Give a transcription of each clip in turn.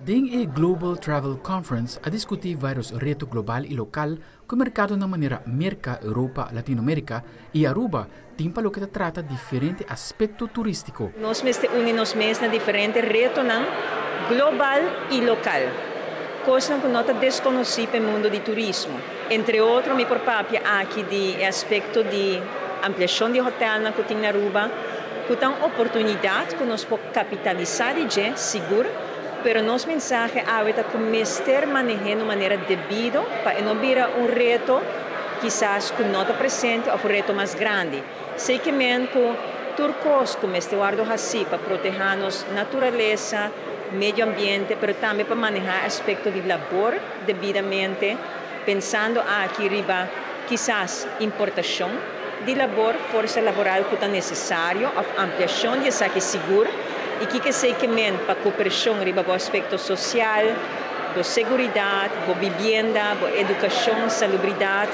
Ding a Global Travel Conference a discutir vários retos global e local com o mercado na maneira América, Europa, Latinoamérica e Aruba tem para o que trata diferente aspecto turístico. Nós unimos na diferente reto global e local. Coisa que nós desconhecemos no mundo do turismo. Entre outros, me proprio aqui de aspecto de ampliação de hotel na Cotinha Aruba, que tem oportunidade que nós podemos capitalizar de seguro. Pero nosso mensagem é começar a manejar de maneira devida para não virar reto, quizás que não está presente, ou um reto mais grande. Sei que turcos começam a guardar assim para proteger a natureza, meio ambiente, mas também para manejar aspecto de labor devidamente, pensando aqui riba, quizás importação de labor, força laboral que é necessário, ampliação de saque seguro. E que sei que para a cooperação riba o aspecto social, da segurança, da vivenda, da educação, salubridade,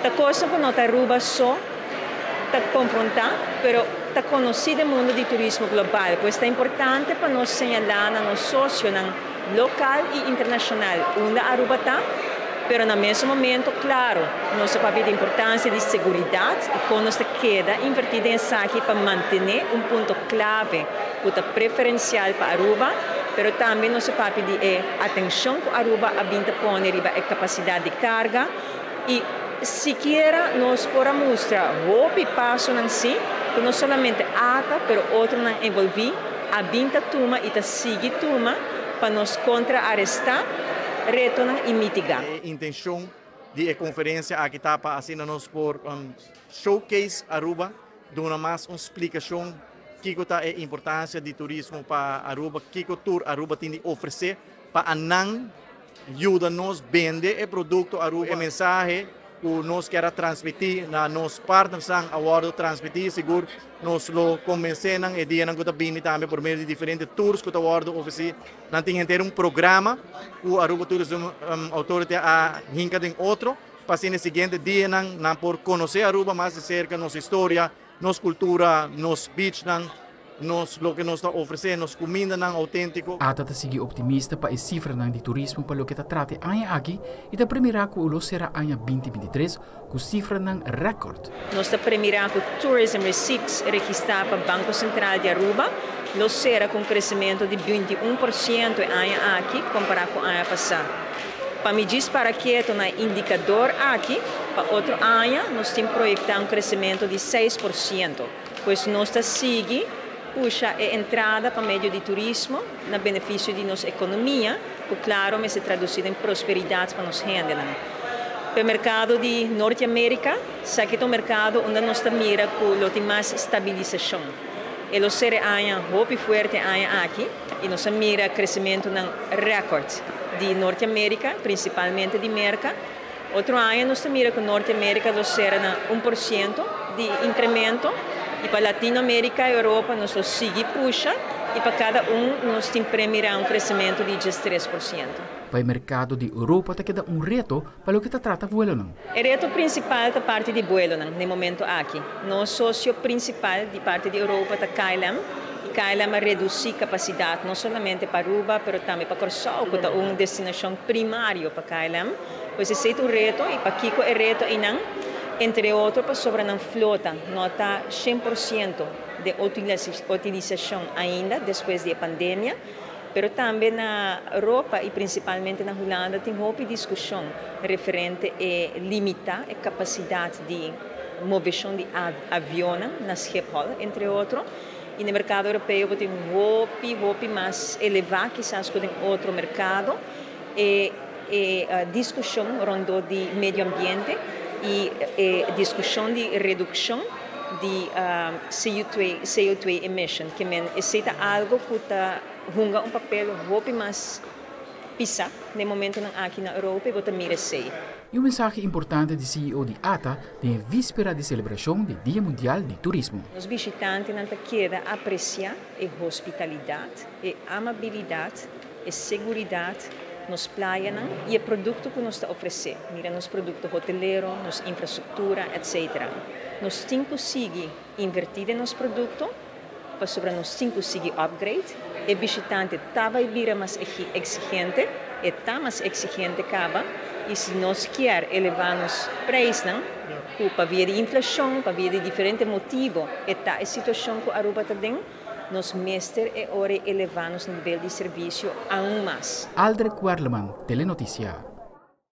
da coisa que não está Aruba só está confrontar, mas está conhecido no mundo do turismo global, pois é importante para nós señalar nos sócios local e internacional onde Aruba está. Pero no mesmo momento, claro, nosso papel de importância de segurança e quando se queda invertida em saque para manter ponto clave, que é preferencial para Aruba, pero também nosso papel de atenção que Aruba habita põe a capacidade de carga e sequer nós podemos mostrar o passo em si, que não somente ata, pero outro não envolve, habita turma e sigue turma para nos contra-arrestar, retornar e mitigar. A intenção da conferência aqui está para nós por showcase Aruba, dando mais uma explicação que é a importância do turismo para Aruba, que o tour Aruba tem de oferecer para não ajudar-nos a vender o produto Aruba. A mensagem que nós queremos transmitir, nos partners agora transmitir, seguro, nós lo convencemos e dia que também por meio de diferentes tours que o Aruba oferece. Nós temos que ter programa que o Aruba Tourism Authority a hinca em outro, para no seguinte dia não por conhecer Aruba mais de cerca, nossa história, nossa cultura, nosso beach, lo que nos está oferecendo, nossa comida autêntica. A tata sigue optimista para a cifra de turismo para o que trata aqui e da primeira que o será em 2023 com cifra recorde. Nós da primeira que tourism receipts registrado para o Banco Central de Aruba, nós será com crescimento de 21% aqui comparado com o ano passado. Para medir para que é um indicador aqui, para outro ano nós temos projetado crescimento de 6%, pois nós está seguindo puxa a entrada para meio de turismo, no benefício de nossa economia, que claro, mas se traduzir em prosperidade para nós gente. Para o mercado de Norte-América, sabe que é um mercado onde nós mira que tem mais estabilização. E o ser muito forte aqui, e nós mira crescimento recorde de Norte-América, principalmente de América. Outro ano nós mira que Norte-América será 1% de incremento. E para Latinoamérica e Europa, nós seguimos puxa, e para cada nós temos premiar crescimento de 3%. Para o mercado de Europa, queda reto para o que trata de vuelo. O reto principal da parte de vuelo, no momento aqui. Nosso sócio principal de parte de Europa é KLM. E KLM reduzir a capacidade, não somente para Aruba, mas também para Corsol, que é uma destinação primária para KLM. Pois esse é o reto, e para Kiko é reto e não. Entre outros, para sobre a flota, não está 100% de utilização ainda, depois da pandemia, mas também na Europa e principalmente na Holanda tem muita discussão referente a limitar a capacidade de moveção de aviões na Schiphol, entre outros. E no mercado europeu tem muito mais elevado, quizás que em outro mercado, e a discussão rondou de meio ambiente, e discussão de redução de CO2 emission, que é algo que joga papel muito mais pesado no momento aqui na Europa e também merecer. E uma mensagem importante do CEO de ATA tem a víspera de celebração do Dia Mundial de Turismo. Os visitantes não querem apreciar a hospitalidade, a amabilidade, a segurança, nos praias e o produto que nos oferece. Mira, nos produtos hoteleiros, nos infraestrutura, etc. Nós temos que invertir nos produtos, para sobre nós temos que upgrade e visitante estava e vira mais exigente, e está mais exigente caba, e se nós quer elevar os preços, para via de inflação, para via de diferentes motivos, e tá a situação que Aruba está dentro, nos mestre é hora elevar o nível de serviço ainda mais. Aldre Quarleman, Telenoticia.